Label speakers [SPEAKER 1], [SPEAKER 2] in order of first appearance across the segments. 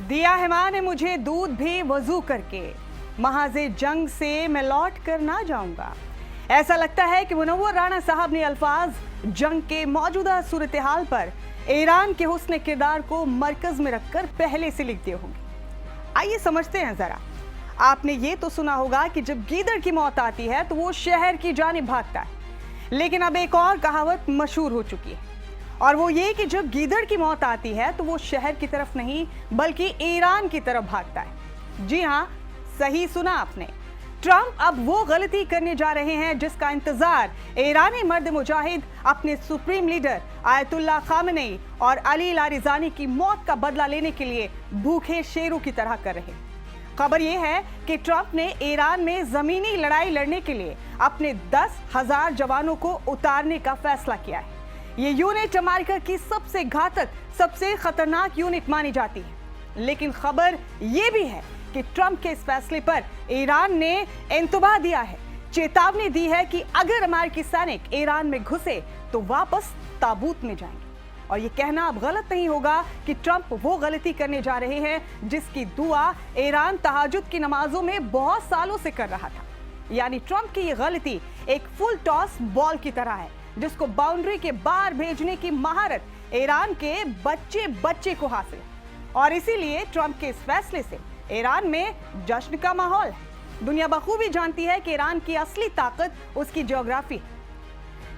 [SPEAKER 1] दिया है माँ ने मुझे दूध भी वजू करके, महाज़े जंग से मैं लौट कर ना जाऊंगा। ऐसा लगता है कि मुनव्वर राणा साहब ने अल्फाज जंग के मौजूदा सूरत हाल पर ईरान के हुस्न किरदार को मरकज में रखकर पहले से लिख दिए होंगे। आइए समझते हैं जरा। आपने ये तो सुना होगा कि जब गीदड़ की मौत आती है तो वो शहर की जानिब भागता है, लेकिन अब एक और कहावत मशहूर हो चुकी है, और वो ये कि जब गीदड़ की मौत आती है तो वो शहर की तरफ नहीं बल्कि ईरान की तरफ भागता है। जी हाँ, सही सुना आपने। ट्रंप अब वो गलती करने जा रहे हैं जिसका इंतजार ईरानी मर्द मुजाहिद अपने सुप्रीम लीडर आयतुल्लाह खामेनी और अली लारिजानी की मौत का बदला लेने के लिए भूखे शेरों की तरह कर रहे हैं। खबर यह है कि ट्रंप ने ईरान में जमीनी लड़ाई लड़ने के लिए अपने 10,000 जवानों को उतारने का फैसला किया है। ये यूनिट अमेरिका की सबसे घातक, सबसे खतरनाक यूनिट मानी जाती है। लेकिन खबर यह भी है कि ट्रंप के इस फैसले पर ईरान ने इंतबाह दिया है, चेतावनी दी है कि अगर अमेरिकी सैनिक ईरान में घुसे तो वापस ताबूत में जाएंगे। और ये कहना अब गलत नहीं होगा कि ट्रंप वो गलती करने जा रहे हैं जिसकी दुआ ईरान तहज्जुद की नमाजों में बहुत सालों से कर रहा था। यानी ट्रंप की ये गलती एक फुल टॉस बॉल की तरह है जिसको बाउंड्री के बाहर भेजने की महारत ईरान के बच्चे बच्चे को हासिल है। और इसीलिए ट्रंप के इस फैसले से ईरान में जश्न का माहौल है। दुनिया बखूबी जानती है कि ईरान की असली ताकत उसकी ज्योग्राफी है,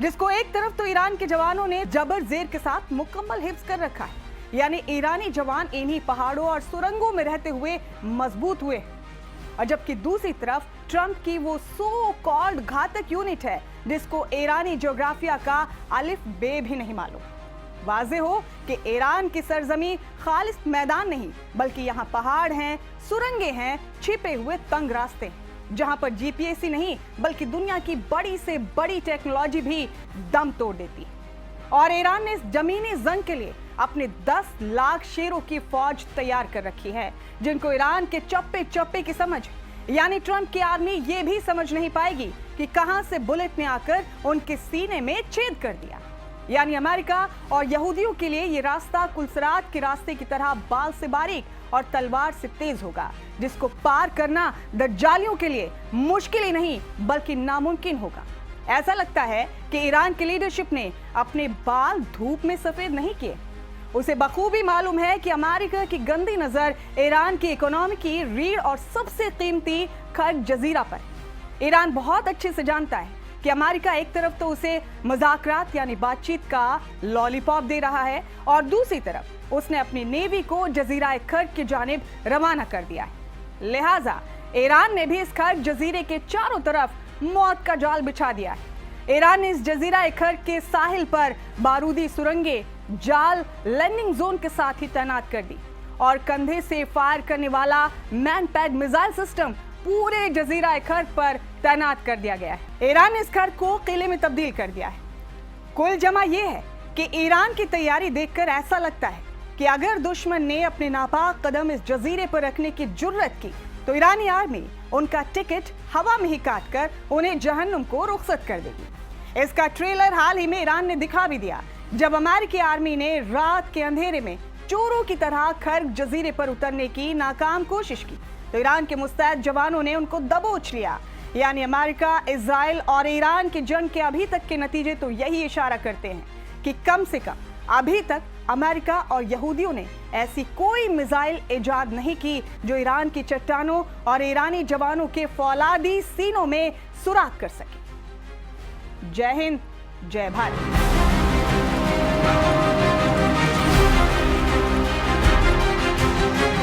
[SPEAKER 1] जिसको एक तरफ तो ईरान के जवानों ने जबर जेर के साथ मुकम्मल हिफ्ज कर रखा है, यानी ईरानी जवान इन्हीं पहाड़ों और सुरंगों में रहते हुए मजबूत हुए, और जबकि दूसरी तरफ ट्रंप की वो सो कॉल्ड घातक यूनिट है जिसको ईरानी ज्योग्राफिया का अलिफ बे भी नहीं मालूम। वाज़ेह हो कि ईरान की सरजमी खालिस मैदान नहीं बल्कि यहाँ पहाड़ हैं, सुरंगें हैं, छिपे हुए तंग रास्ते हैं, जहाँ पर जीपीएस ही नहीं बल्कि दुनिया की बड़ी से बड़ी टेक्नोलॉजी भी दम तोड़ देती है। और ईरान ने इस जमीनी जंग के लिए अपने 10 लाख शेरों की फौज तैयार कर रखी है, जिनको ईरान के चप्पे चप्पे की समझ, यानी ट्रंप की आर्मी ये भी समझ नहीं पाएगी कि कहां से बुलेट ने आकर उनके सीने में छेद कर दिया। यानी अमेरिका और यहूदियों के लिए ये रास्ता कुलसरात के रास्ते की तरह बाल से बारीक और तलवार से तेज होगा, जिसको पार करना दज्जालियों के लिए मुश्किल ही नहीं बल्कि नामुमकिन होगा। ऐसा लगता है कि ईरान की लीडरशिप ने अपने बाल धूप में सफेद नहीं किए। उसे बखूबी मालूम है कि अमेरिका की गंदी नजर ईरान की इकोनॉमी की रीढ़ और सबसे कीमती खर्ज जजीरा पर। ईरान बहुत अच्छे से जानता है कि अमेरिका एक तरफ तो उसे मुज़ाकरात यानी बातचीत का लॉलीपॉप दे रहा है और दूसरी तरफ उसने अपनी नेवी को जजीरा खर्ज की जानिब रवाना कर दिया है। लिहाजा ईरान ने भी इस खर्ज जजीरे के चारों तरफ मौत का जाल बिछा दिया है। ईरान ने इस जजीरा खर्ज के साहिल पर बारूदी सुरंगे, जाल, लैंडिंग जोन के साथ ही तैनात कर दी और कंधे से फायर करने वाला मैन पैड मिसाइल सिस्टम पूरे जजीरा खर्ज पर तैनात कर दिया गया है। ईरान ने इस खर्ज को किले में तब्दील कर दिया है। कुल जमा यह है कि ईरान की तैयारी देखकर ऐसा लगता है कि अगर दुश्मन ने अपने नापाक कदम इस जजीरे पर रखने की जुर्रत की तो ईरानी आर्मी उनका टिकट हवा में ही काट कर उन्हें जहन्नुम को रुखसत कर देगी। इसका ट्रेलर हाल ही में ईरान ने दिखा भी दिया, जब अमेरिकी आर्मी ने रात के अंधेरे में चोरों की तरह खर्ज जजीरे पर उतरने की नाकाम कोशिश की तो ईरान के मुस्तैद जवानों ने उनको दबोच लिया। यानी अमेरिका, इजराइल और ईरान की जंग के अभी तक के नतीजे तो यही इशारा करते हैं कि कम से कम अभी तक अमेरिका और यहूदियों ने ऐसी कोई मिसाइल इजाद नहीं की जो ईरान की चट्टानों और ईरानी जवानों के फौलादी सीनों में सुराख कर सके। जय हिंद, जय भारत।